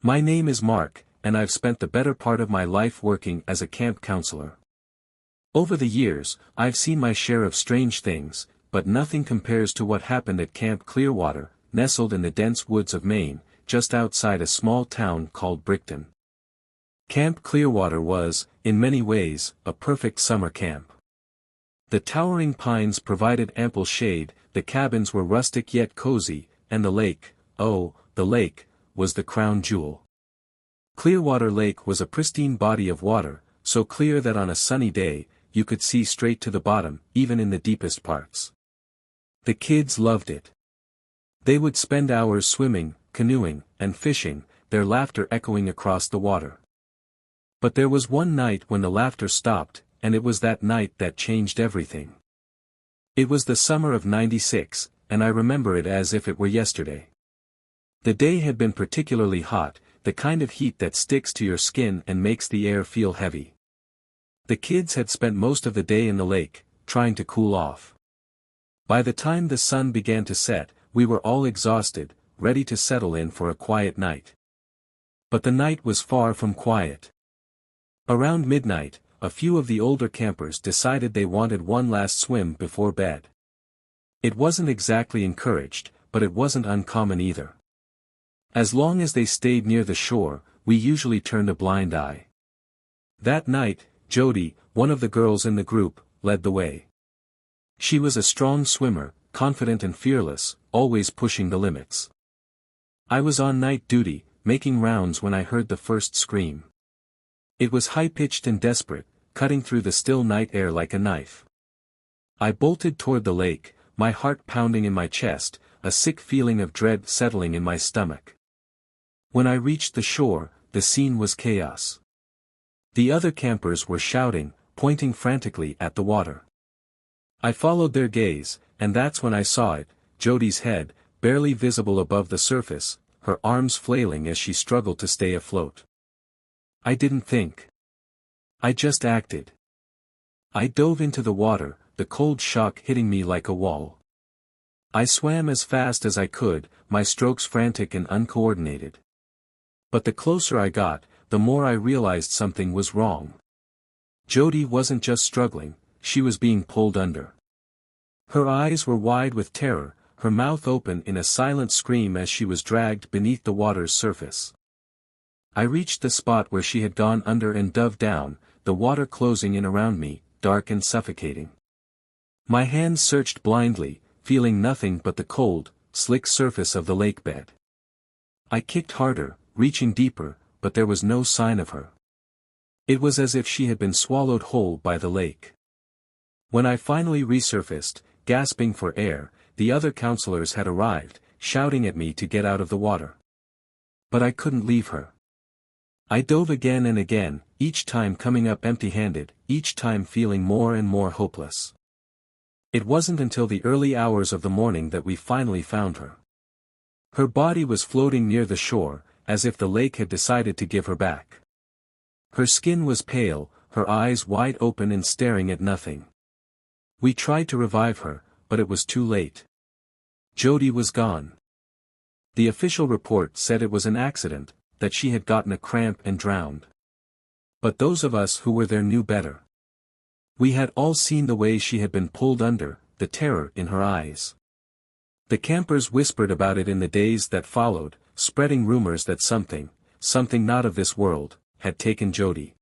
My name is Mark, and I've spent the better part of my life working as a camp counselor. Over the years, I've seen my share of strange things, but nothing compares to what happened at Camp Clearwater, nestled in the dense woods of Maine, just outside a small town called Brickton. Camp Clearwater was, in many ways, a perfect summer camp. The towering pines provided ample shade, the cabins were rustic yet cozy, and the lake, oh, the lake, was the crown jewel. Clearwater Lake was a pristine body of water, so clear that on a sunny day, you could see straight to the bottom, even in the deepest parts. The kids loved it. They would spend hours swimming, canoeing, and fishing, their laughter echoing across the water. But there was one night when the laughter stopped, and it was that night that changed everything. It was the summer of '96, and I remember it as if it were yesterday. The day had been particularly hot, the kind of heat that sticks to your skin and makes the air feel heavy. The kids had spent most of the day in the lake, trying to cool off. By the time the sun began to set, we were all exhausted, ready to settle in for a quiet night. But the night was far from quiet. Around midnight, a few of the older campers decided they wanted one last swim before bed. It wasn't exactly encouraged, but it wasn't uncommon either. As long as they stayed near the shore, we usually turned a blind eye. That night, Jody, one of the girls in the group, led the way. She was a strong swimmer, confident and fearless, always pushing the limits. I was on night duty, making rounds when I heard the first scream. It was high-pitched and desperate, cutting through the still night air like a knife. I bolted toward the lake, my heart pounding in my chest, a sick feeling of dread settling in my stomach. When I reached the shore, the scene was chaos. The other campers were shouting, pointing frantically at the water. I followed their gaze, and that's when I saw it, Jody's head, barely visible above the surface, her arms flailing as she struggled to stay afloat. I didn't think. I just acted. I dove into the water, the cold shock hitting me like a wall. I swam as fast as I could, my strokes frantic and uncoordinated. But the closer I got, the more I realized something was wrong. Jody wasn't just struggling, she was being pulled under. Her eyes were wide with terror, her mouth open in a silent scream as she was dragged beneath the water's surface. I reached the spot where she had gone under and dove down, the water closing in around me, dark and suffocating. My hands searched blindly, feeling nothing but the cold, slick surface of the lake bed. I kicked harder, reaching deeper, but there was no sign of her. It was as if she had been swallowed whole by the lake. When I finally resurfaced, gasping for air, the other counselors had arrived, shouting at me to get out of the water. But I couldn't leave her. I dove again and again, each time coming up empty-handed, each time feeling more and more hopeless. It wasn't until the early hours of the morning that we finally found her. Her body was floating near the shore, as if the lake had decided to give her back. Her skin was pale, her eyes wide open and staring at nothing. We tried to revive her, but it was too late. Jody was gone. The official report said it was an accident, that she had gotten a cramp and drowned. But those of us who were there knew better. We had all seen the way she had been pulled under, the terror in her eyes. The campers whispered about it in the days that followed, spreading rumors that something not of this world, had taken Jody.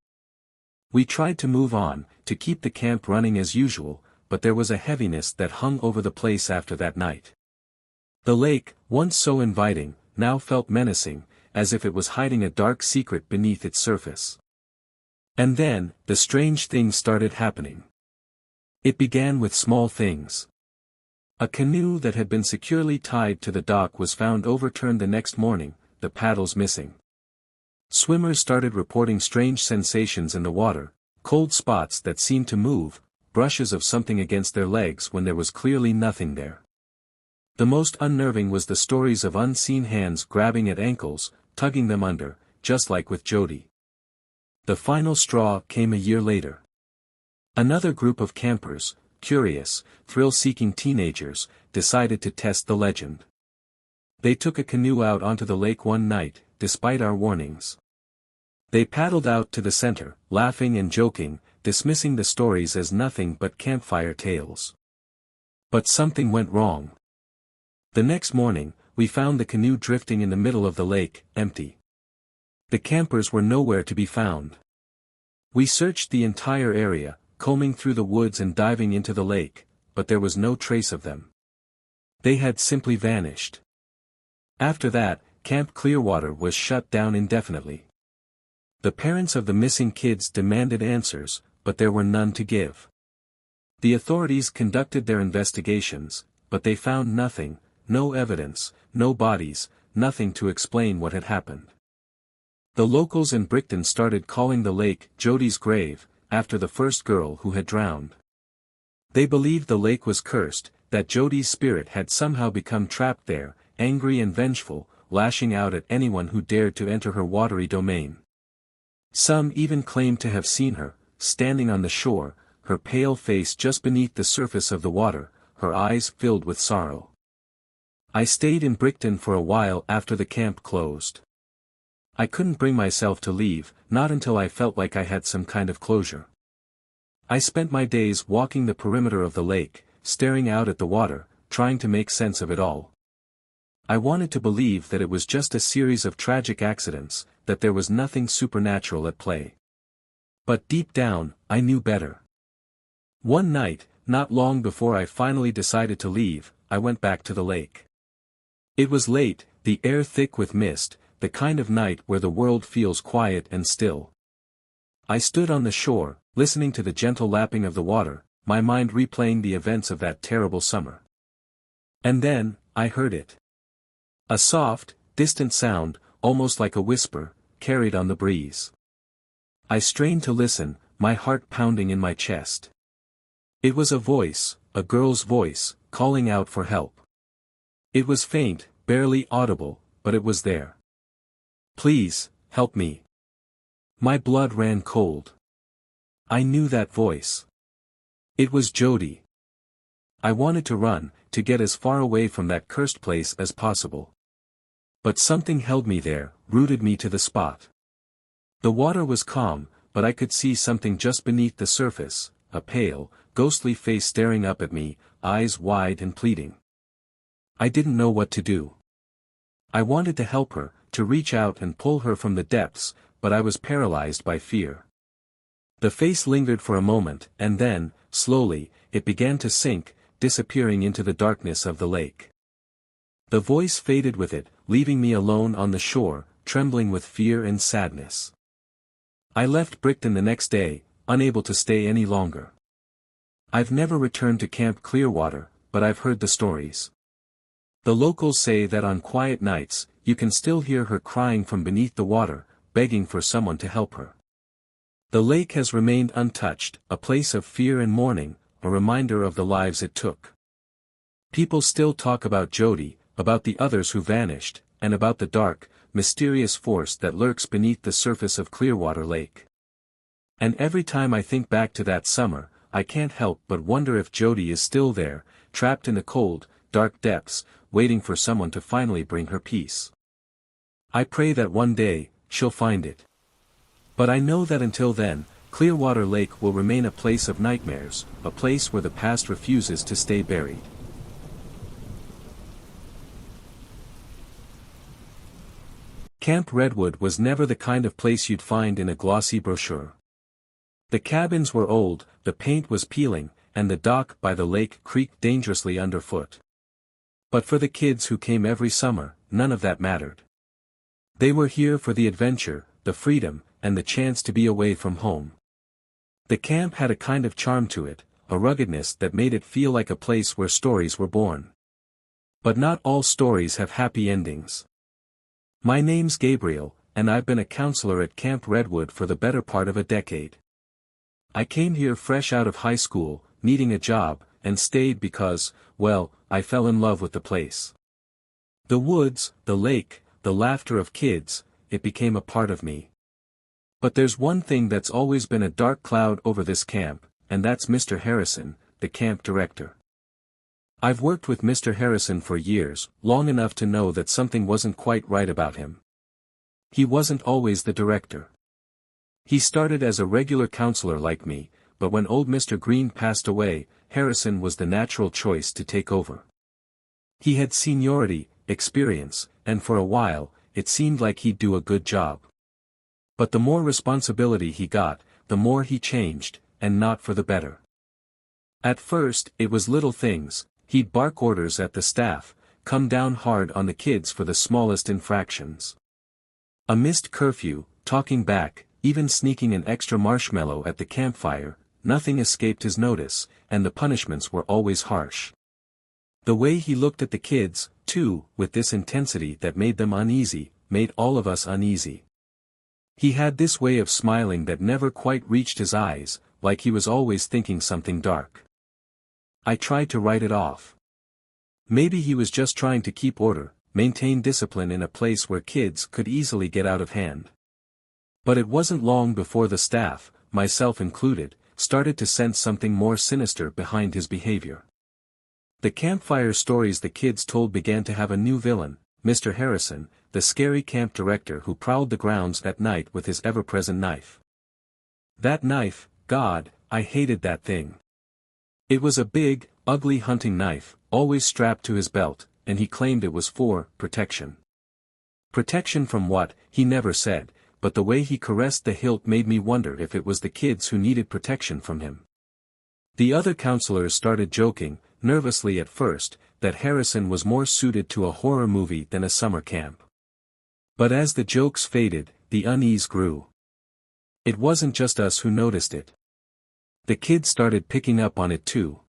We tried to move on, to keep the camp running as usual, but there was a heaviness that hung over the place after that night. The lake, once so inviting, now felt menacing, as if it was hiding a dark secret beneath its surface. And then, the strange things started happening. It began with small things. A canoe that had been securely tied to the dock was found overturned the next morning, the paddles missing. Swimmers started reporting strange sensations in the water, cold spots that seemed to move, brushes of something against their legs when there was clearly nothing there. The most unnerving was the stories of unseen hands grabbing at ankles, tugging them under, just like with Jody. The final straw came a year later. Another group of campers, curious, thrill-seeking teenagers, decided to test the legend. They took a canoe out onto the lake one night, despite our warnings. They paddled out to the center, laughing and joking, dismissing the stories as nothing but campfire tales. But something went wrong. The next morning, we found the canoe drifting in the middle of the lake, empty. The campers were nowhere to be found. We searched the entire area, combing through the woods and diving into the lake, but there was no trace of them. They had simply vanished. After that, Camp Clearwater was shut down indefinitely. The parents of the missing kids demanded answers, but there were none to give. The authorities conducted their investigations, but they found nothing, no evidence, no bodies, nothing to explain what had happened. The locals in Brickton started calling the lake Jody's Grave, after the first girl who had drowned. They believed the lake was cursed, that Jody's spirit had somehow become trapped there, angry and vengeful, lashing out at anyone who dared to enter her watery domain. Some even claimed to have seen her, standing on the shore, her pale face just beneath the surface of the water, her eyes filled with sorrow. I stayed in Brickton for a while after the camp closed. I couldn't bring myself to leave, not until I felt like I had some kind of closure. I spent my days walking the perimeter of the lake, staring out at the water, trying to make sense of it all. I wanted to believe that it was just a series of tragic accidents, that there was nothing supernatural at play. But deep down, I knew better. One night, not long before I finally decided to leave, I went back to the lake. It was late, the air thick with mist, the kind of night where the world feels quiet and still. I stood on the shore, listening to the gentle lapping of the water, my mind replaying the events of that terrible summer. And then, I heard it. A soft, distant sound, almost like a whisper, carried on the breeze. I strained to listen, my heart pounding in my chest. It was a voice, a girl's voice, calling out for help. It was faint, barely audible, but it was there. "Please, help me." My blood ran cold. I knew that voice. It was Jody. I wanted to run, to get as far away from that cursed place as possible. But something held me there, rooted me to the spot. The water was calm, but I could see something just beneath the surface, a pale, ghostly face staring up at me, eyes wide and pleading. I didn't know what to do. I wanted to help her, to reach out and pull her from the depths, but I was paralyzed by fear. The face lingered for a moment, and then, slowly, it began to sink, disappearing into the darkness of the lake. The voice faded with it, leaving me alone on the shore, trembling with fear and sadness. I left Brickton the next day, unable to stay any longer. I've never returned to Camp Clearwater, but I've heard the stories. The locals say that on quiet nights, you can still hear her crying from beneath the water, begging for someone to help her. The lake has remained untouched, a place of fear and mourning, a reminder of the lives it took. People still talk about Jody, about the others who vanished, and about the dark, mysterious force that lurks beneath the surface of Clearwater Lake. And every time I think back to that summer, I can't help but wonder if Jody is still there, trapped in the cold, dark depths, waiting for someone to finally bring her peace. I pray that one day, she'll find it. But I know that until then, Clearwater Lake will remain a place of nightmares, a place where the past refuses to stay buried. Camp Redwood was never the kind of place you'd find in a glossy brochure. The cabins were old, the paint was peeling, and the dock by the lake creaked dangerously underfoot. But for the kids who came every summer, none of that mattered. They were here for the adventure, the freedom, and the chance to be away from home. The camp had a kind of charm to it, a ruggedness that made it feel like a place where stories were born. But not all stories have happy endings. My name's Gabriel, and I've been a counselor at Camp Redwood for the better part of a decade. I came here fresh out of high school, needing a job, and stayed because, well, I fell in love with the place. The woods, the lake, the laughter of kids, it became a part of me. But there's one thing that's always been a dark cloud over this camp, and that's Mr. Harrison, the camp director. I've worked with Mr. Harrison for years, long enough to know that something wasn't quite right about him. He wasn't always the director. He started as a regular counselor like me, but when old Mr. Green passed away, Harrison was the natural choice to take over. He had seniority, experience, and for a while, it seemed like he'd do a good job. But the more responsibility he got, the more he changed, and not for the better. At first, it was little things. He'd bark orders at the staff, come down hard on the kids for the smallest infractions. A missed curfew, talking back, even sneaking an extra marshmallow at the campfire, nothing escaped his notice, and the punishments were always harsh. The way he looked at the kids, too, with this intensity that made them uneasy, made all of us uneasy. He had this way of smiling that never quite reached his eyes, like he was always thinking something dark. I tried to write it off. Maybe he was just trying to keep order, maintain discipline in a place where kids could easily get out of hand. But it wasn't long before the staff, myself included, started to sense something more sinister behind his behavior. The campfire stories the kids told began to have a new villain, Mr. Harrison, the scary camp director who prowled the grounds at night with his ever-present knife. That knife, God, I hated that thing. It was a big, ugly hunting knife, always strapped to his belt, and he claimed it was for protection. Protection from what, he never said, but the way he caressed the hilt made me wonder if it was the kids who needed protection from him. The other counselors started joking, nervously at first, that Harrison was more suited to a horror movie than a summer camp. But as the jokes faded, the unease grew. It wasn't just us who noticed it. The kids started picking up on it too.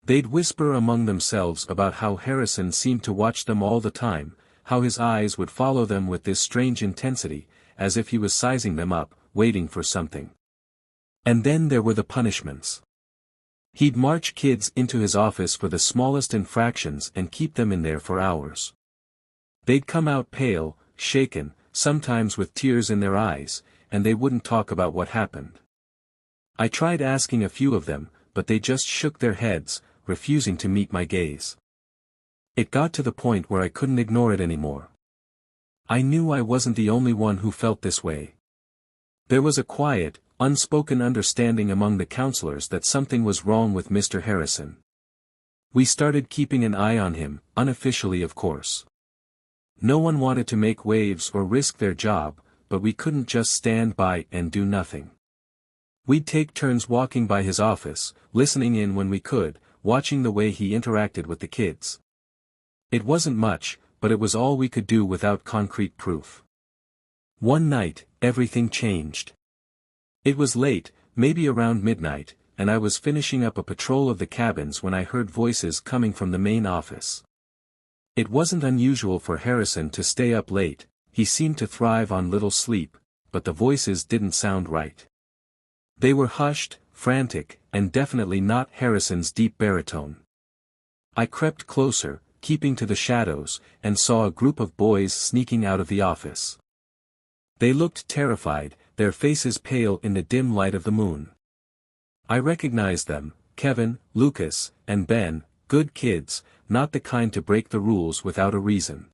They'd whisper among themselves about how Harrison seemed to watch them all the time, how his eyes would follow them with this strange intensity, as if he was sizing them up, waiting for something. And then there were the punishments. He'd march kids into his office for the smallest infractions and keep them in there for hours. They'd come out pale, shaken, sometimes with tears in their eyes, and they wouldn't talk about what happened. I tried asking a few of them, but they just shook their heads, refusing to meet my gaze. It got to the point where I couldn't ignore it anymore. I knew I wasn't the only one who felt this way. There was a quiet, unspoken understanding among the counselors that something was wrong with Mr. Harrison. We started keeping an eye on him, unofficially of course. No one wanted to make waves or risk their job, but we couldn't just stand by and do nothing. We'd take turns walking by his office, listening in when we could, watching the way he interacted with the kids. It wasn't much, but it was all we could do without concrete proof. One night, everything changed. It was late, maybe around midnight, and I was finishing up a patrol of the cabins when I heard voices coming from the main office. It wasn't unusual for Harrison to stay up late, he seemed to thrive on little sleep, but the voices didn't sound right. They were hushed, frantic, and definitely not Harrison's deep baritone. I crept closer, keeping to the shadows, and saw a group of boys sneaking out of the office. They looked terrified, their faces pale in the dim light of the moon. I recognized them, Kevin, Lucas, and Ben, good kids, not the kind to break the rules without a reason.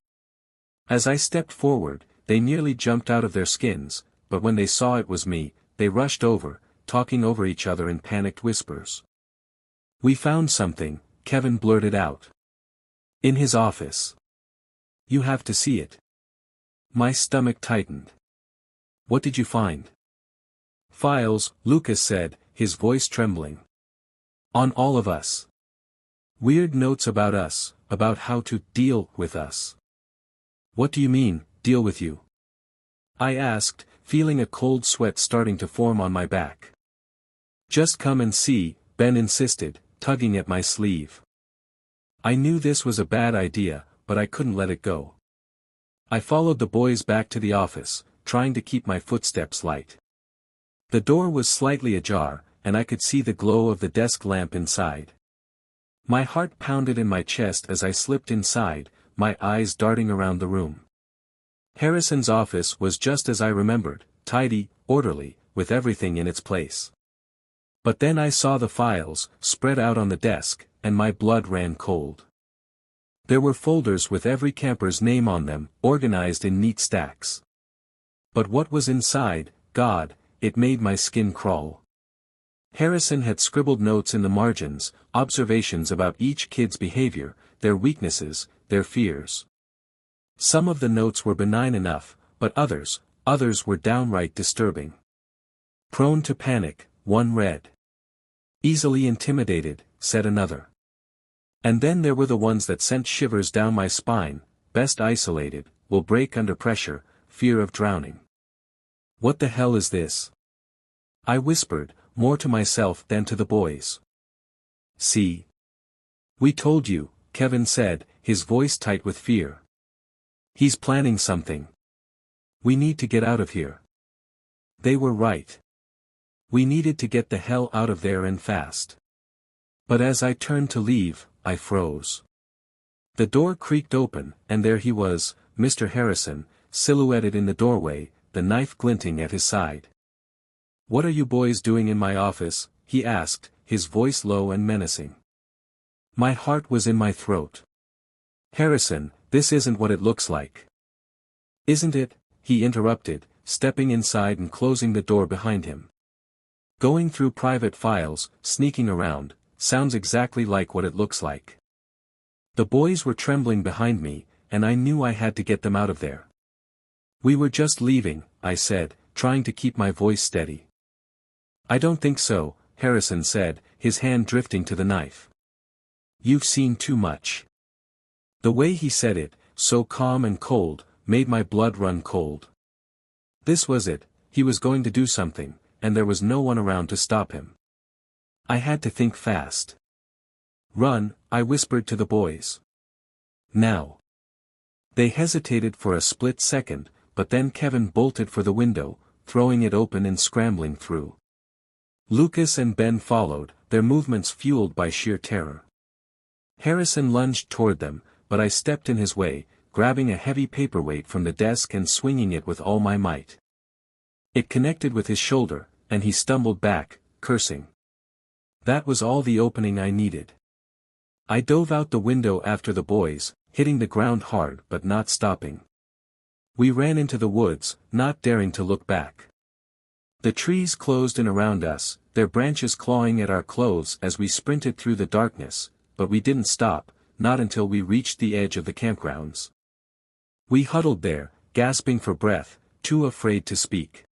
As I stepped forward, they nearly jumped out of their skins, but when they saw it was me, they rushed over, talking over each other in panicked whispers. "We found something," Kevin blurted out. "In his office. You have to see it." My stomach tightened. "What did you find?" "Files," Lucas said, his voice trembling. "On all of us. Weird notes about us, about how to deal with us." "What do you mean, deal with you?" I asked, feeling a cold sweat starting to form on my back. "Just come and see," Ben insisted, tugging at my sleeve. I knew this was a bad idea, but I couldn't let it go. I followed the boys back to the office, trying to keep my footsteps light. The door was slightly ajar, and I could see the glow of the desk lamp inside. My heart pounded in my chest as I slipped inside, my eyes darting around the room. Harrison's office was just as I remembered, tidy, orderly, with everything in its place. But then I saw the files, spread out on the desk, and my blood ran cold. There were folders with every camper's name on them, organized in neat stacks. But what was inside, God, it made my skin crawl. Harrison had scribbled notes in the margins, observations about each kid's behavior, their weaknesses, their fears. Some of the notes were benign enough, but others were downright disturbing. Prone to panic, one read. Easily intimidated, said another. And then there were the ones that sent shivers down my spine, best isolated, will break under pressure, fear of drowning. What the hell is this? I whispered, more to myself than to the boys. See? We told you, Kevin said, his voice tight with fear. He's planning something. We need to get out of here. They were right. We needed to get the hell out of there and fast. But as I turned to leave, I froze. The door creaked open, and there he was, Mr. Harrison, silhouetted in the doorway, the knife glinting at his side. "What are you boys doing in my office?" he asked, his voice low and menacing. My heart was in my throat. "Harrison, this isn't what it looks like." "Isn't it?" he interrupted, stepping inside and closing the door behind him. "Going through private files, sneaking around, sounds exactly like what it looks like." The boys were trembling behind me, and I knew I had to get them out of there. "We were just leaving," I said, trying to keep my voice steady. "I don't think so," Harrison said, his hand drifting to the knife. "You've seen too much." The way he said it, so calm and cold, made my blood run cold. This was it, he was going to do something, and there was no one around to stop him. I had to think fast. "Run," I whispered to the boys. "Now." They hesitated for a split second, but then Kevin bolted for the window, throwing it open and scrambling through. Lucas and Ben followed, their movements fueled by sheer terror. Harrison lunged toward them, but I stepped in his way, grabbing a heavy paperweight from the desk and swinging it with all my might. It connected with his shoulder, and he stumbled back, cursing. That was all the opening I needed. I dove out the window after the boys, hitting the ground hard but not stopping. We ran into the woods, not daring to look back. The trees closed in around us, their branches clawing at our clothes as we sprinted through the darkness, but we didn't stop, not until we reached the edge of the campgrounds. We huddled there, gasping for breath, too afraid to speak.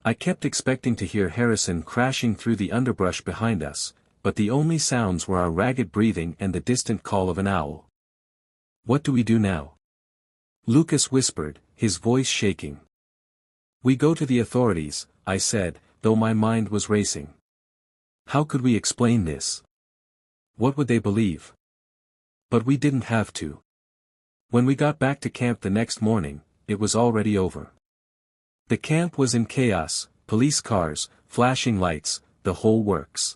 I kept expecting to hear Harrison crashing through the underbrush behind us, but the only sounds were our ragged breathing and the distant call of an owl. "What do we do now?" Lucas whispered, his voice shaking. "We go to the authorities," I said, though my mind was racing. How could we explain this? What would they believe? But we didn't have to. When we got back to camp the next morning, it was already over. The camp was in chaos, police cars, flashing lights, the whole works.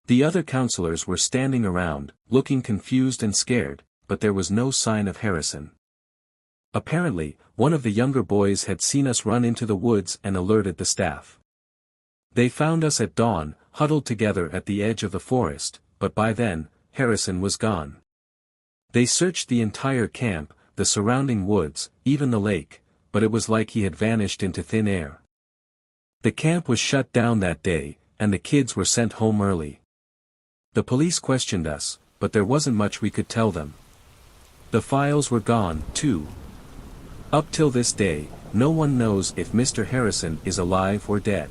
The other counselors were standing around, looking confused and scared, but there was no sign of Harrison. Apparently, one of the younger boys had seen us run into the woods and alerted the staff. They found us at dawn, huddled together at the edge of the forest, but by then, Harrison was gone. They searched the entire camp, the surrounding woods, even the lake, but it was like he had vanished into thin air. The camp was shut down that day, and the kids were sent home early. The police questioned us, but there wasn't much we could tell them. The files were gone, too. Up till this day, no one knows if Mr. Harrison is alive or dead.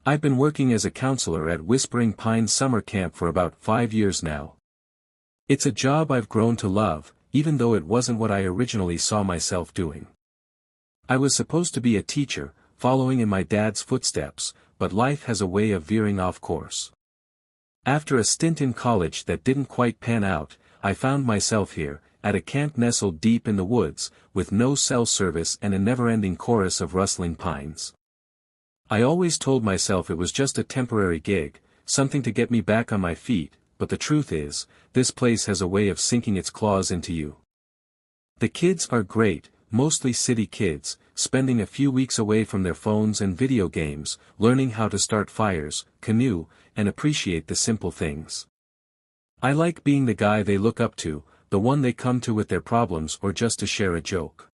I've been working as a counselor at Whispering Pines Summer Camp for about 5 years now. It's a job I've grown to love, even though it wasn't what I originally saw myself doing. I was supposed to be a teacher, following in my dad's footsteps, but life has a way of veering off course. After a stint in college that didn't quite pan out, I found myself here, at a camp nestled deep in the woods, with no cell service and a never-ending chorus of rustling pines. I always told myself it was just a temporary gig, something to get me back on my feet, but the truth is, this place has a way of sinking its claws into you. The kids are great, mostly city kids, spending a few weeks away from their phones and video games, learning how to start fires, canoe, and appreciate the simple things. I like being the guy they look up to, the one they come to with their problems or just to share a joke.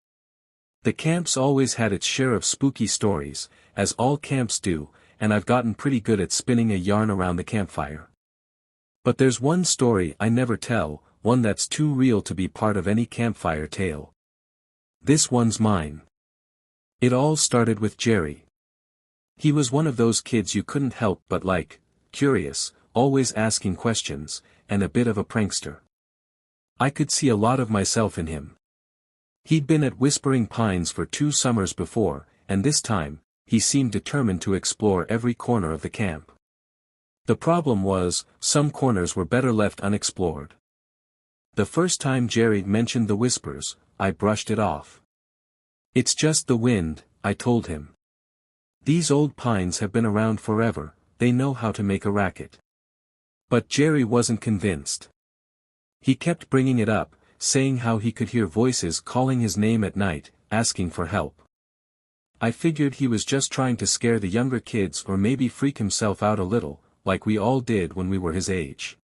The camp's always had its share of spooky stories, as all camps do, and I've gotten pretty good at spinning a yarn around the campfire. But there's one story I never tell, one that's too real to be part of any campfire tale. This one's mine. It all started with Jerry. He was one of those kids you couldn't help but like, curious, always asking questions, and a bit of a prankster. I could see a lot of myself in him. He'd been at Whispering Pines for 2 summers before, and this time, he seemed determined to explore every corner of the camp. The problem was, some corners were better left unexplored. The first time Jerry mentioned the whispers, I brushed it off. "It's just the wind," I told him. "These old pines have been around forever, they know how to make a racket." But Jerry wasn't convinced. He kept bringing it up, saying how he could hear voices calling his name at night, asking for help. I figured he was just trying to scare the younger kids or maybe freak himself out a little, like we all did when we were his age.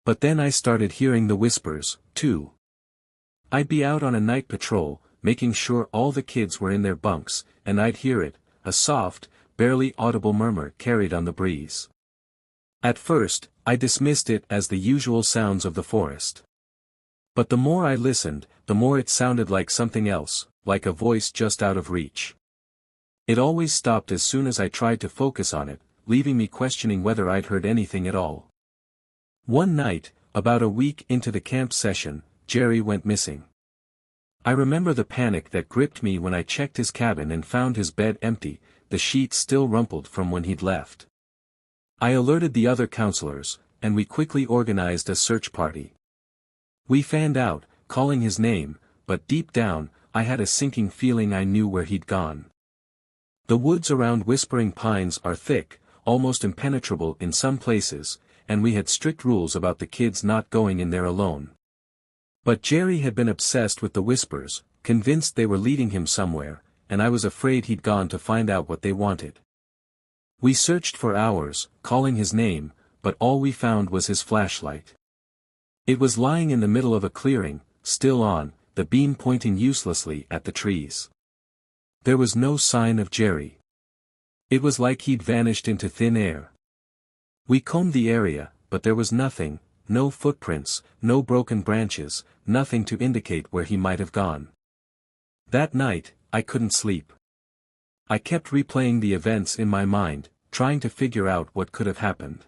But then I started hearing the whispers, too. I'd be out on a night patrol, making sure all the kids were in their bunks, and I'd hear it, a soft, barely audible murmur carried on the breeze. At first, I dismissed it as the usual sounds of the forest. But the more I listened, the more it sounded like something else, like a voice just out of reach. It always stopped as soon as I tried to focus on it, leaving me questioning whether I'd heard anything at all. One night, about a week into the camp session, Jerry went missing. I remember the panic that gripped me when I checked his cabin and found his bed empty, the sheets still rumpled from when he'd left. I alerted the other counselors, and we quickly organized a search party. We fanned out, calling his name, but deep down, I had a sinking feeling I knew where he'd gone. The woods around Whispering Pines are thick, almost impenetrable in some places, and we had strict rules about the kids not going in there alone. But Jerry had been obsessed with the whispers, convinced they were leading him somewhere, and I was afraid he'd gone to find out what they wanted. We searched for hours, calling his name, but all we found was his flashlight. It was lying in the middle of a clearing, still on, the beam pointing uselessly at the trees. There was no sign of Jerry. It was like he'd vanished into thin air. We combed the area, but there was nothing, no footprints, no broken branches, nothing to indicate where he might have gone. That night, I couldn't sleep. I kept replaying the events in my mind, trying to figure out what could have happened.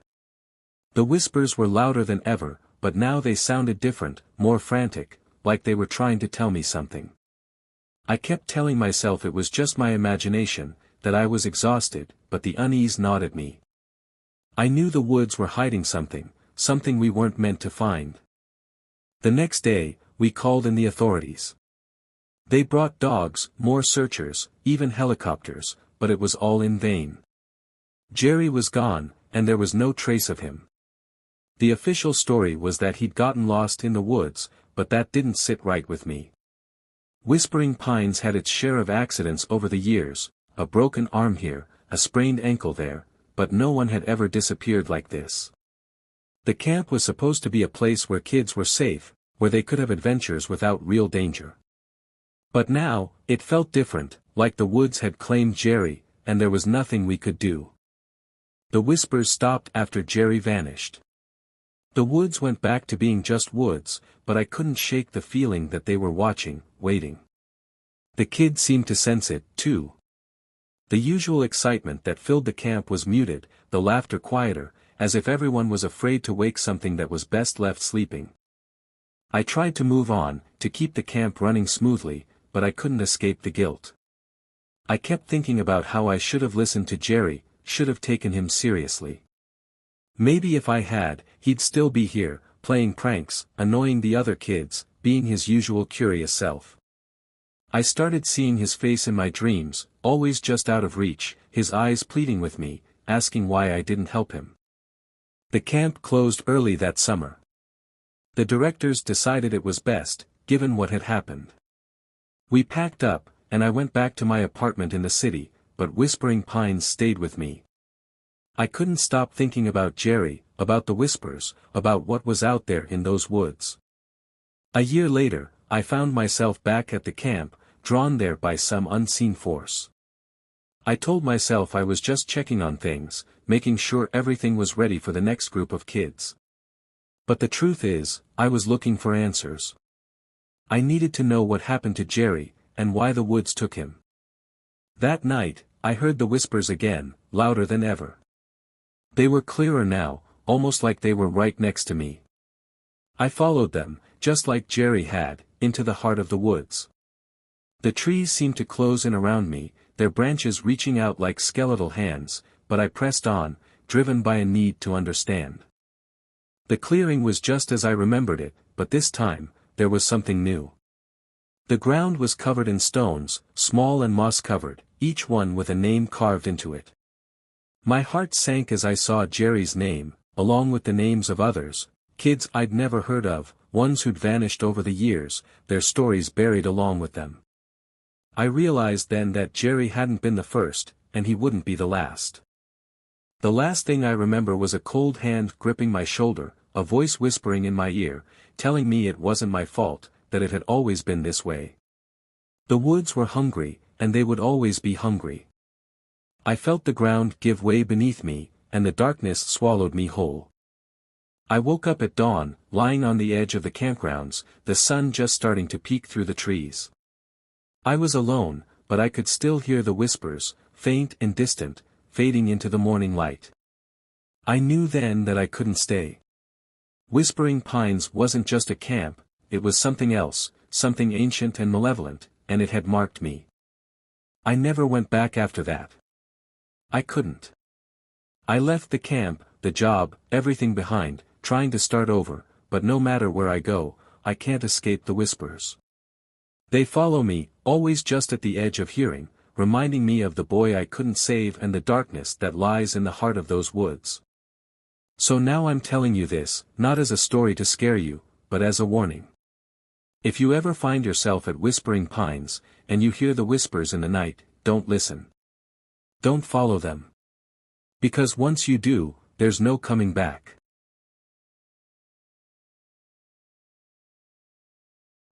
The whispers were louder than ever, but now they sounded different, more frantic, like they were trying to tell me something. I kept telling myself it was just my imagination, that I was exhausted, but the unease gnawed at me. I knew the woods were hiding something, something we weren't meant to find. The next day, we called in the authorities. They brought dogs, more searchers, even helicopters, but it was all in vain. Jerry was gone, and there was no trace of him. The official story was that he'd gotten lost in the woods, but that didn't sit right with me. Whispering Pines had its share of accidents over the years, a broken arm here, a sprained ankle there, but no one had ever disappeared like this. The camp was supposed to be a place where kids were safe, where they could have adventures without real danger. But now, it felt different, like the woods had claimed Jerry, and there was nothing we could do. The whispers stopped after Jerry vanished. The woods went back to being just woods, but I couldn't shake the feeling that they were watching, waiting. The kids seemed to sense it, too. The usual excitement that filled the camp was muted, the laughter quieter, as if everyone was afraid to wake something that was best left sleeping. I tried to move on, to keep the camp running smoothly, but I couldn't escape the guilt. I kept thinking about how I should have listened to Jerry, should have taken him seriously. Maybe if I had, he'd still be here, playing pranks, annoying the other kids, being his usual curious self. I started seeing his face in my dreams, always just out of reach, his eyes pleading with me, asking why I didn't help him. The camp closed early that summer. The directors decided it was best, given what had happened. We packed up, and I went back to my apartment in the city, but Whispering Pines stayed with me. I couldn't stop thinking about Jerry, about the whispers, about what was out there in those woods. A year later, I found myself back at the camp, drawn there by some unseen force. I told myself I was just checking on things, making sure everything was ready for the next group of kids. But the truth is, I was looking for answers. I needed to know what happened to Jerry, and why the woods took him. That night, I heard the whispers again, louder than ever. They were clearer now, almost like they were right next to me. I followed them, just like Jerry had, into the heart of the woods. The trees seemed to close in around me, their branches reaching out like skeletal hands, but I pressed on, driven by a need to understand. The clearing was just as I remembered it, but this time, there was something new. The ground was covered in stones, small and moss-covered, each one with a name carved into it. My heart sank as I saw Jerry's name, along with the names of others, kids I'd never heard of, ones who'd vanished over the years, their stories buried along with them. I realized then that Jerry hadn't been the first, and he wouldn't be the last. The last thing I remember was a cold hand gripping my shoulder, a voice whispering in my ear, telling me it wasn't my fault, that it had always been this way. The woods were hungry, and they would always be hungry. I felt the ground give way beneath me, and the darkness swallowed me whole. I woke up at dawn, lying on the edge of the campgrounds, the sun just starting to peek through the trees. I was alone, but I could still hear the whispers, faint and distant, fading into the morning light. I knew then that I couldn't stay. Whispering Pines wasn't just a camp, it was something else, something ancient and malevolent, and it had marked me. I never went back after that. I couldn't. I left the camp, the job, everything behind, trying to start over, but no matter where I go, I can't escape the whispers. They follow me, always just at the edge of hearing, reminding me of the boy I couldn't save and the darkness that lies in the heart of those woods. So now I'm telling you this, not as a story to scare you, but as a warning. If you ever find yourself at Whispering Pines, and you hear the whispers in the night, don't listen. Don't follow them. Because once you do, there's no coming back.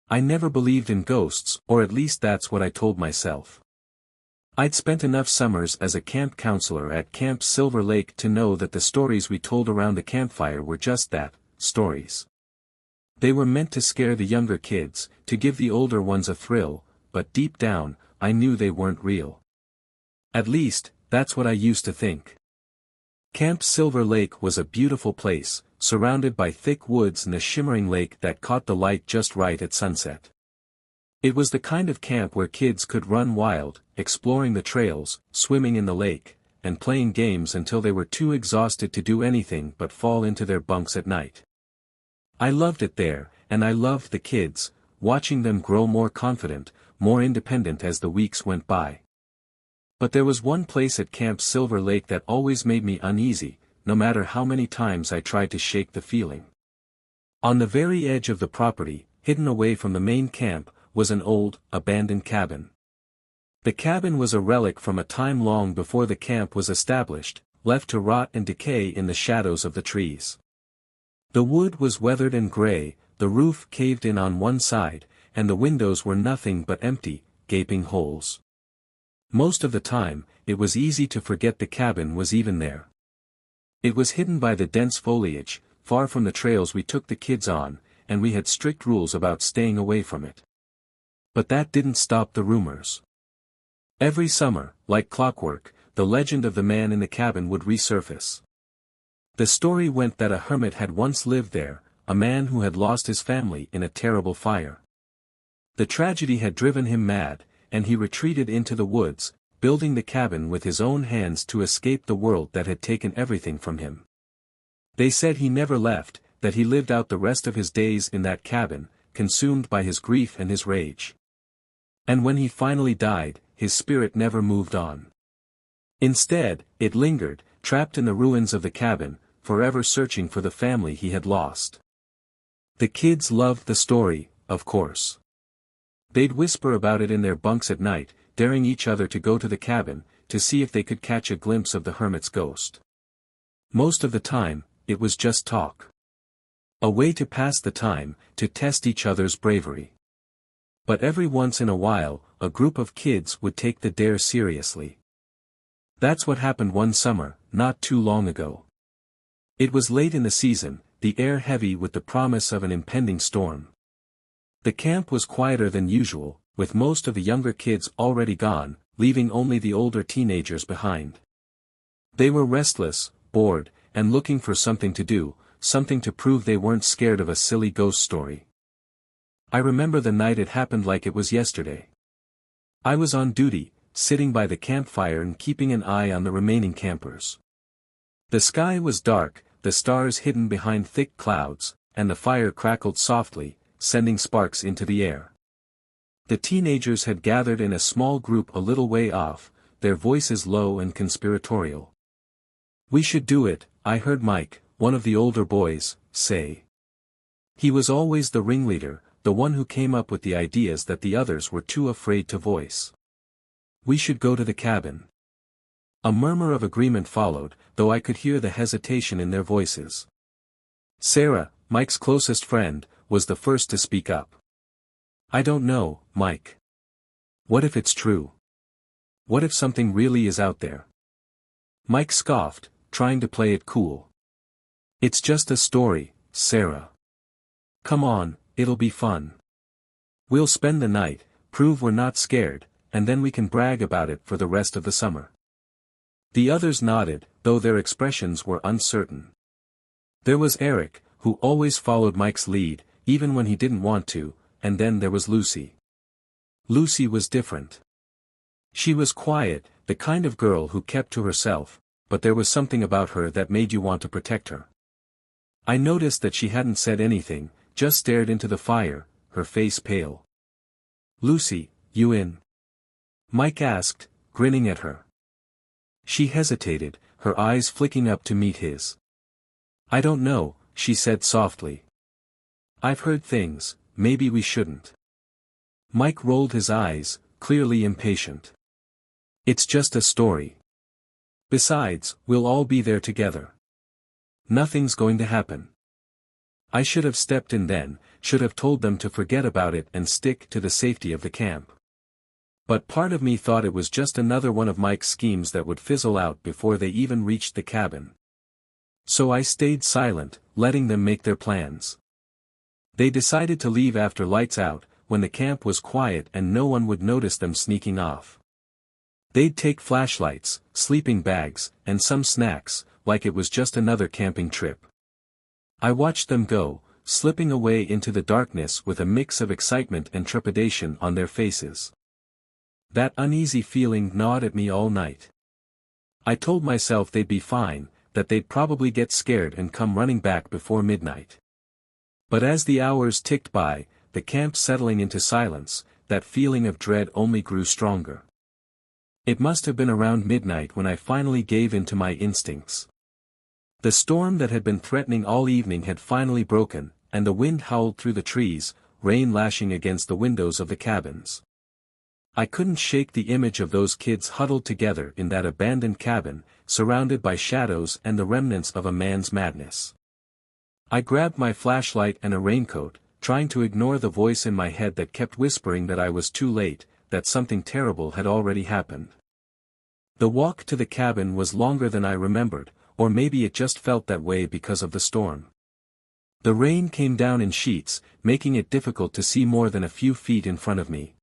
I never believed in ghosts, or at least that's what I told myself. I'd spent enough summers as a camp counselor at Camp Silver Lake to know that the stories we told around the campfire were just that, stories. They were meant to scare the younger kids, to give the older ones a thrill, but deep down, I knew they weren't real. At least, that's what I used to think. Camp Silver Lake was a beautiful place, surrounded by thick woods and a shimmering lake that caught the light just right at sunset. It was the kind of camp where kids could run wild, exploring the trails, swimming in the lake, and playing games until they were too exhausted to do anything but fall into their bunks at night. I loved it there, and I loved the kids, watching them grow more confident, more independent as the weeks went by. But there was one place at Camp Silver Lake that always made me uneasy, no matter how many times I tried to shake the feeling. On the very edge of the property, hidden away from the main camp, was an old, abandoned cabin. The cabin was a relic from a time long before the camp was established, left to rot and decay in the shadows of the trees. The wood was weathered and gray, the roof caved in on one side, and the windows were nothing but empty, gaping holes. Most of the time, it was easy to forget the cabin was even there. It was hidden by the dense foliage, far from the trails we took the kids on, and we had strict rules about staying away from it. But that didn't stop the rumors. Every summer, like clockwork, the legend of the man in the cabin would resurface. The story went that a hermit had once lived there, a man who had lost his family in a terrible fire. The tragedy had driven him mad, and he retreated into the woods, building the cabin with his own hands to escape the world that had taken everything from him. They said he never left, that he lived out the rest of his days in that cabin, consumed by his grief and his rage. And when he finally died, his spirit never moved on. Instead, it lingered, trapped in the ruins of the cabin, forever searching for the family he had lost. The kids loved the story, of course. They'd whisper about it in their bunks at night, daring each other to go to the cabin, to see if they could catch a glimpse of the hermit's ghost. Most of the time, it was just talk. A way to pass the time, to test each other's bravery. But every once in a while, a group of kids would take the dare seriously. That's what happened one summer, not too long ago. It was late in the season, the air heavy with the promise of an impending storm. The camp was quieter than usual, with most of the younger kids already gone, leaving only the older teenagers behind. They were restless, bored, and looking for something to do, something to prove they weren't scared of a silly ghost story. I remember the night it happened like it was yesterday. I was on duty, sitting by the campfire and keeping an eye on the remaining campers. The sky was dark, the stars hidden behind thick clouds, and the fire crackled softly, sending sparks into the air. The teenagers had gathered in a small group a little way off, their voices low and conspiratorial. "We should do it," I heard Mike, one of the older boys, say. He was always the ringleader, the one who came up with the ideas that the others were too afraid to voice. "We should go to the cabin." A murmur of agreement followed, though I could hear the hesitation in their voices. Sarah, Mike's closest friend, was the first to speak up. "I don't know, Mike. What if it's true? What if something really is out there?" Mike scoffed, trying to play it cool. "It's just a story, Sarah. Come on, it'll be fun. We'll spend the night, prove we're not scared, and then we can brag about it for the rest of the summer." The others nodded, though their expressions were uncertain. There was Eric, who always followed Mike's lead, even when he didn't want to, and then there was Lucy. Lucy was different. She was quiet, the kind of girl who kept to herself, but there was something about her that made you want to protect her. I noticed that she hadn't said anything, just stared into the fire, her face pale. "Lucy, you in?" Mike asked, grinning at her. She hesitated, her eyes flicking up to meet his. "I don't know," she said softly. "I've heard things, maybe we shouldn't." Mike rolled his eyes, clearly impatient. "It's just a story. Besides, we'll all be there together. Nothing's going to happen." I should have stepped in then, should have told them to forget about it and stick to the safety of the camp. But part of me thought it was just another one of Mike's schemes that would fizzle out before they even reached the cabin. So I stayed silent, letting them make their plans. They decided to leave after lights out, when the camp was quiet and no one would notice them sneaking off. They'd take flashlights, sleeping bags, and some snacks, like it was just another camping trip. I watched them go, slipping away into the darkness with a mix of excitement and trepidation on their faces. That uneasy feeling gnawed at me all night. I told myself they'd be fine, that they'd probably get scared and come running back before midnight. But as the hours ticked by, the camp settling into silence, that feeling of dread only grew stronger. It must have been around midnight when I finally gave in to my instincts. The storm that had been threatening all evening had finally broken, and the wind howled through the trees, rain lashing against the windows of the cabins. I couldn't shake the image of those kids huddled together in that abandoned cabin, surrounded by shadows and the remnants of a man's madness. I grabbed my flashlight and a raincoat, trying to ignore the voice in my head that kept whispering that I was too late, that something terrible had already happened. The walk to the cabin was longer than I remembered, or maybe it just felt that way because of the storm. The rain came down in sheets, making it difficult to see more than a few feet in front of me.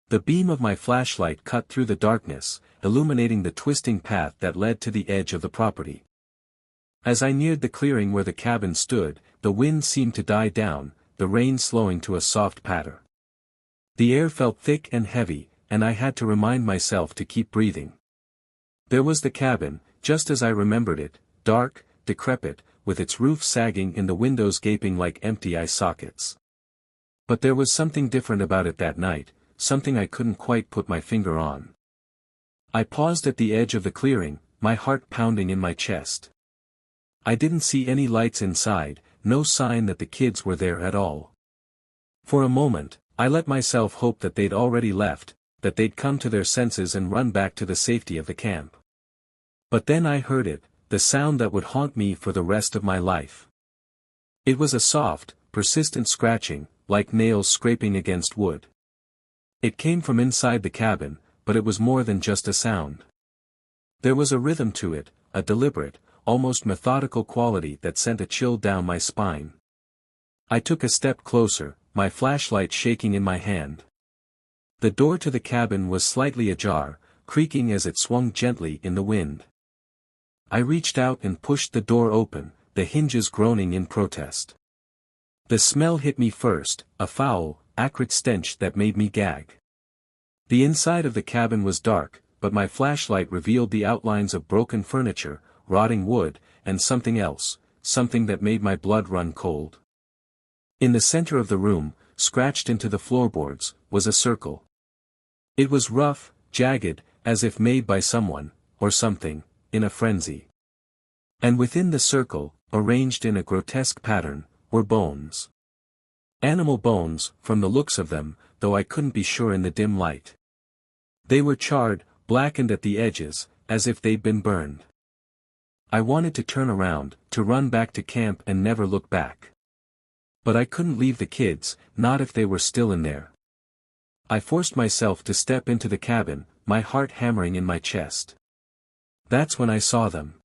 The beam of my flashlight cut through the darkness, illuminating the twisting path that led to the edge of the property. As I neared the clearing where the cabin stood, the wind seemed to die down, the rain slowing to a soft patter. The air felt thick and heavy, and I had to remind myself to keep breathing. There was the cabin, just as I remembered it, dark, decrepit, with its roof sagging and the windows gaping like empty eye sockets. But there was something different about it that night, something I couldn't quite put my finger on. I paused at the edge of the clearing, my heart pounding in my chest. I didn't see any lights inside, no sign that the kids were there at all. For a moment, I let myself hope that they'd already left, that they'd come to their senses and run back to the safety of the camp. But then I heard it, the sound that would haunt me for the rest of my life. It was a soft, persistent scratching, like nails scraping against wood. It came from inside the cabin, but it was more than just a sound. There was a rhythm to it, a deliberate, almost methodical quality that sent a chill down my spine. I took a step closer, my flashlight shaking in my hand. The door to the cabin was slightly ajar, creaking as it swung gently in the wind. I reached out and pushed the door open, the hinges groaning in protest. The smell hit me first, a foul, acrid stench that made me gag. The inside of the cabin was dark, but my flashlight revealed the outlines of broken furniture, rotting wood, and something else, something that made my blood run cold. In the center of the room, scratched into the floorboards, was a circle. It was rough, jagged, as if made by someone, or something, in a frenzy. And within the circle, arranged in a grotesque pattern, were bones. Animal bones, from the looks of them, though I couldn't be sure in the dim light. They were charred, blackened at the edges, as if they'd been burned. I wanted to turn around, to run back to camp and never look back. But I couldn't leave the kids, not if they were still in there. I forced myself to step into the cabin, my heart hammering in my chest. That's when I saw them.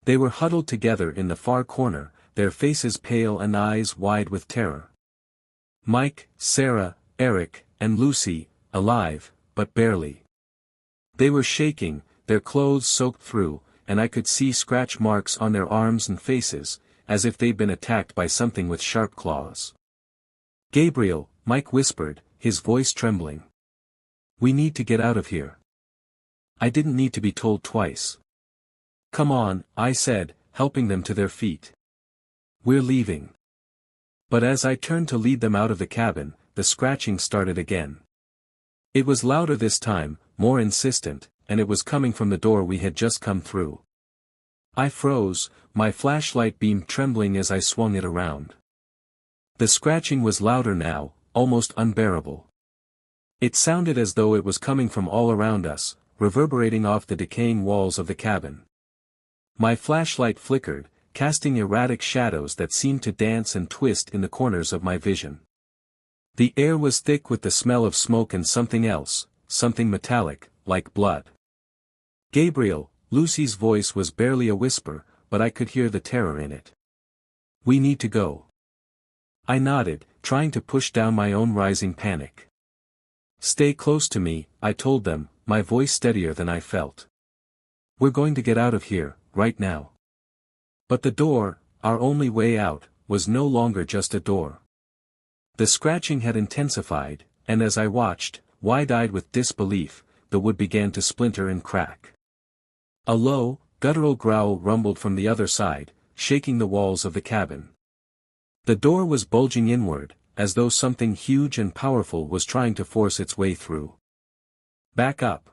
They were huddled together in the far corner, their faces pale and eyes wide with terror. Mike, Sarah, Eric, and Lucy, alive, but barely. They were shaking, their clothes soaked through, and I could see scratch marks on their arms and faces, as if they'd been attacked by something with sharp claws. "Gabriel," Mike whispered, his voice trembling. "We need to get out of here." I didn't need to be told twice. "Come on," I said, helping them to their feet. "We're leaving." But as I turned to lead them out of the cabin, the scratching started again. It was louder this time, more insistent, and it was coming from the door we had just come through. I froze, my flashlight beam trembling as I swung it around. The scratching was louder now, almost unbearable. It sounded as though it was coming from all around us, reverberating off the decaying walls of the cabin. My flashlight flickered, casting erratic shadows that seemed to dance and twist in the corners of my vision. The air was thick with the smell of smoke and something else, something metallic, like blood. "Gabriel," Lucy's voice was barely a whisper, but I could hear the terror in it. "We need to go." I nodded, trying to push down my own rising panic. "Stay close to me," I told them, my voice steadier than I felt. "We're going to get out of here, right now." But the door, our only way out, was no longer just a door. The scratching had intensified, and as I watched, wide-eyed with disbelief, the wood began to splinter and crack. A low, guttural growl rumbled from the other side, shaking the walls of the cabin. The door was bulging inward, as though something huge and powerful was trying to force its way through. "Back up!"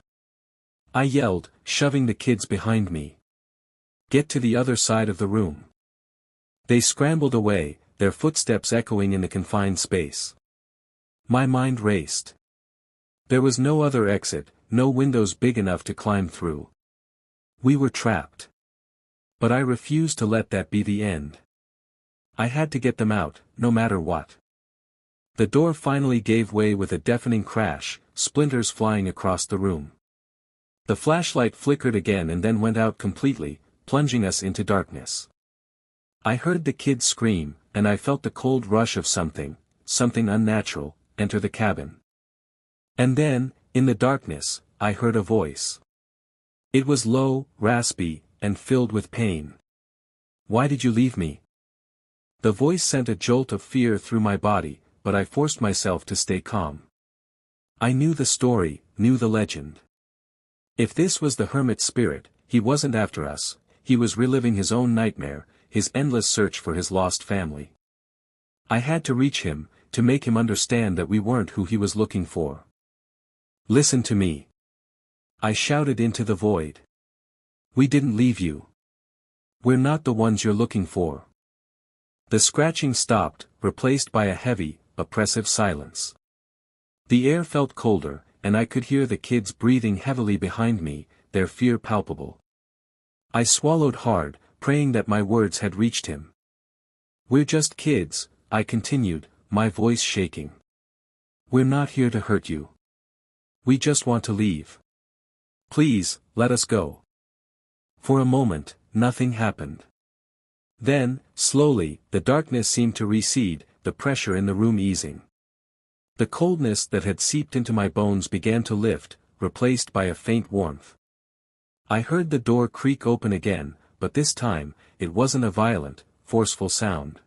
I yelled, shoving the kids behind me. "Get to the other side of the room." They scrambled away, their footsteps echoing in the confined space. My mind raced. There was no other exit, no windows big enough to climb through. We were trapped. But I refused to let that be the end. I had to get them out, no matter what. The door finally gave way with a deafening crash, splinters flying across the room. The flashlight flickered again and then went out completely, plunging us into darkness. I heard the kids scream, and I felt the cold rush of something unnatural, enter the cabin. And then, in the darkness, I heard a voice. It was low, raspy, and filled with pain. "Why did you leave me?" The voice sent a jolt of fear through my body, but I forced myself to stay calm. I knew the story, knew the legend. If this was the hermit spirit, he wasn't after us, he was reliving his own nightmare, his endless search for his lost family. I had to reach him, to make him understand that we weren't who he was looking for. "Listen to me," I shouted into the void. "We didn't leave you. We're not the ones you're looking for." The scratching stopped, replaced by a heavy, oppressive silence. The air felt colder, and I could hear the kids breathing heavily behind me, their fear palpable. I swallowed hard, praying that my words had reached him. We're just kids, I continued, my voice shaking. We're not here to hurt you. We just want to leave. Please, let us go. For a moment, nothing happened. Then, slowly, the darkness seemed to recede, the pressure in the room easing. The coldness that had seeped into my bones began to lift, replaced by a faint warmth. I heard the door creak open again, but this time, it wasn't a violent, forceful sound.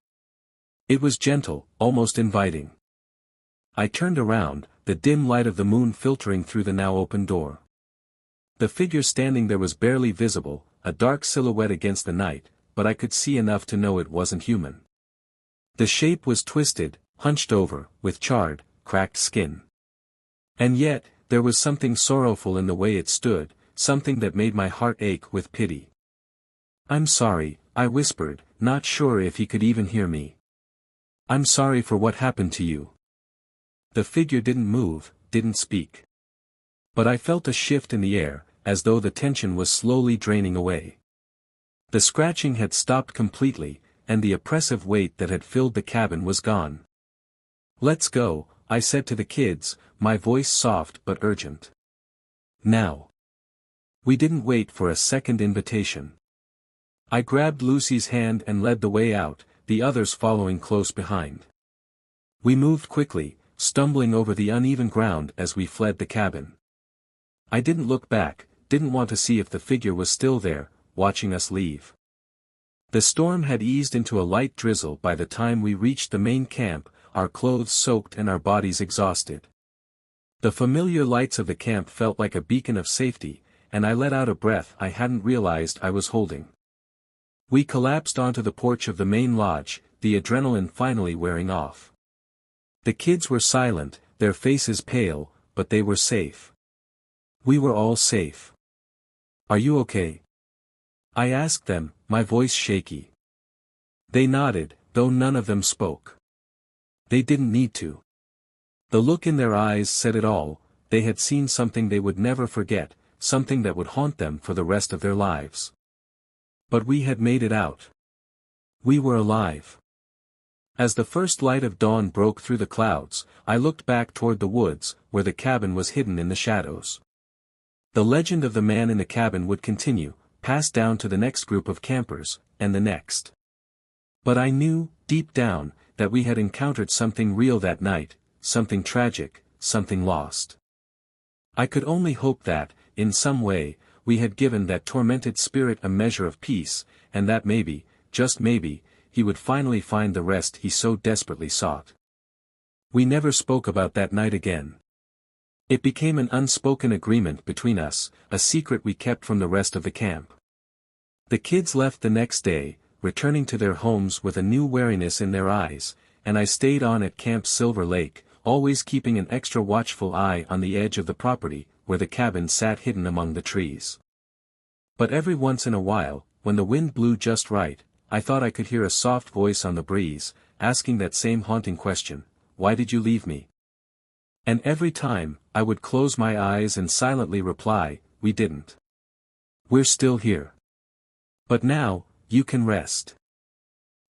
It was gentle, almost inviting. I turned around, the dim light of the moon filtering through the now open door. The figure standing there was barely visible, a dark silhouette against the night, but I could see enough to know it wasn't human. The shape was twisted, hunched over, with charred, cracked skin. And yet, there was something sorrowful in the way it stood, something that made my heart ache with pity. I'm sorry, I whispered, not sure if he could even hear me. I'm sorry for what happened to you. The figure didn't move, didn't speak. But I felt a shift in the air, as though the tension was slowly draining away. The scratching had stopped completely, and the oppressive weight that had filled the cabin was gone. Let's go, I said to the kids, my voice soft but urgent. Now. We didn't wait for a second invitation. I grabbed Lucy's hand and led the way out, the others following close behind. We moved quickly, stumbling over the uneven ground as we fled the cabin. I didn't look back, didn't want to see if the figure was still there, watching us leave. The storm had eased into a light drizzle by the time we reached the main camp, our clothes soaked and our bodies exhausted. The familiar lights of the camp felt like a beacon of safety, and I let out a breath I hadn't realized I was holding. We collapsed onto the porch of the main lodge, the adrenaline finally wearing off. The kids were silent, their faces pale, but they were safe. We were all safe. Are you okay? I asked them, my voice shaky. They nodded, though none of them spoke. They didn't need to. The look in their eyes said it all, they had seen something they would never forget, something that would haunt them for the rest of their lives. But we had made it out. We were alive. As the first light of dawn broke through the clouds, I looked back toward the woods, where the cabin was hidden in the shadows. The legend of the man in the cabin would continue, passed down to the next group of campers, and the next. But I knew, deep down, that we had encountered something real that night, something tragic, something lost. I could only hope that, in some way, we had given that tormented spirit a measure of peace, and that maybe, just maybe, he would finally find the rest he so desperately sought. We never spoke about that night again. It became an unspoken agreement between us, a secret we kept from the rest of the camp. The kids left the next day, returning to their homes with a new wariness in their eyes, and I stayed on at Camp Silver Lake, always keeping an extra watchful eye on the edge of the property, where the cabin sat hidden among the trees. But every once in a while, when the wind blew just right, I thought I could hear a soft voice on the breeze, asking that same haunting question, "Why did you leave me?" And every time, I would close my eyes and silently reply, "We didn't. We're still here. But now, you can rest."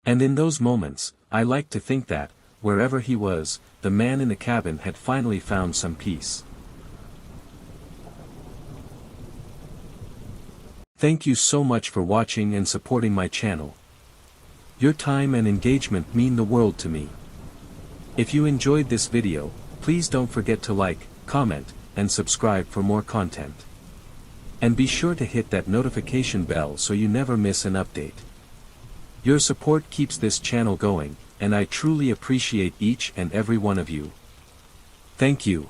And in those moments, I liked to think that, wherever he was, the man in the cabin had finally found some peace. Thank you so much for watching and supporting my channel. Your time and engagement mean the world to me. If you enjoyed this video, please don't forget to like, comment, and subscribe for more content. And be sure to hit that notification bell so you never miss an update. Your support keeps this channel going, and I truly appreciate each and every one of you. Thank you.